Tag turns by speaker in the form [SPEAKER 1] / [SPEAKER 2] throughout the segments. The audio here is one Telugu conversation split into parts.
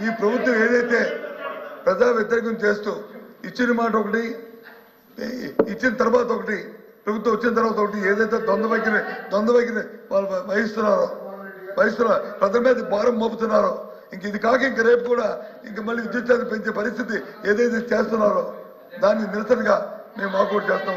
[SPEAKER 1] ఈ ప్రభుత్వం ఏదైతే ప్రజా వ్యతిరేకం చేస్తూ ఇచ్చిన మాట ఒకటి, ఇచ్చిన తర్వాత ఒకటి, ప్రభుత్వం వచ్చిన తర్వాత ఒకటి, ఏదైతే ద్వంద్వ వైఖరి వాళ్ళు వహిస్తున్నారో ప్రజల మీద భారం మోపుతున్నారో, ఇంక ఇది కాక ఇంక రేపు కూడా ఇంక మళ్ళీ విద్యుత్ ఛార్జీలు పెంచే పరిస్థితి ఏదైతే చేస్తున్నారో దాన్ని నిరసనగా మేము వాకౌట్ చేస్తాం.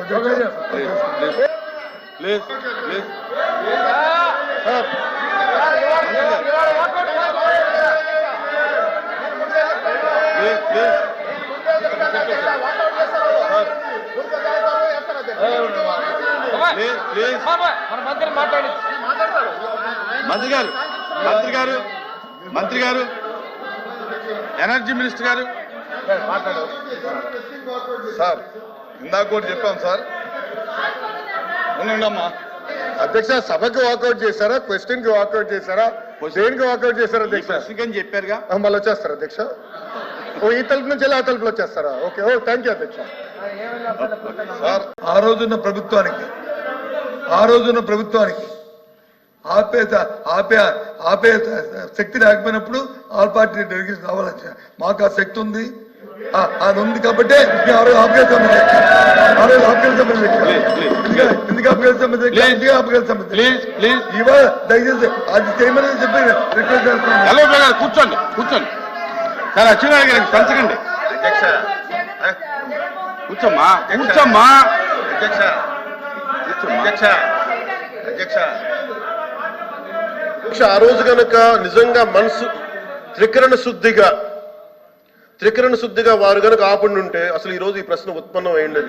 [SPEAKER 2] మంత్రి గారు ఎనర్జీ మినిస్టర్ గారు
[SPEAKER 1] సార్ ఇందాక కూడా చెప్పాం సార్.
[SPEAKER 2] ఉండమ్మా
[SPEAKER 3] అధ్యక్ష, సభకి వాకౌట్ చేశారా, క్వశ్చన్ కి వాకౌట్ చేశారా, దేనికి వాకౌట్ చేశారా అధ్యక్ష?
[SPEAKER 2] చెప్పారుగా,
[SPEAKER 3] మళ్ళీ వచ్చేస్తారా అధ్యక్ష? ఓ ఈ తలుపు నుంచి ఆ తలుపులో వచ్చేస్తారా? ఓకే, ఓ థ్యాంక్ యూ అధ్యక్ష.
[SPEAKER 1] సార్ ఆ రోజున్న ప్రభుత్వానికి ఆపే శక్తి లేకపోయినప్పుడు ఆల్ పార్టీ డెలిగేషన్ రావాలని మాకు ఆ శక్తి ఉంది. అది ఉంది కాబట్టి ఇవాళ దయచేసి అది చేయమని చెప్పి రిక్వెస్ట్ చేస్తున్నాను.
[SPEAKER 2] కూర్చోండి సార్, అచ్చెన్నాయుడు గారికి పంచకండి. కూర్చోమ్మా.
[SPEAKER 3] ఆ రోజు కనుక నిజంగా మనసు త్రికరణ శుద్ధిగా వారు కనుక ఆపండి ఉంటే అసలు ఈ రోజు ఈ ప్రశ్న ఉత్పన్నం అయ్యింది.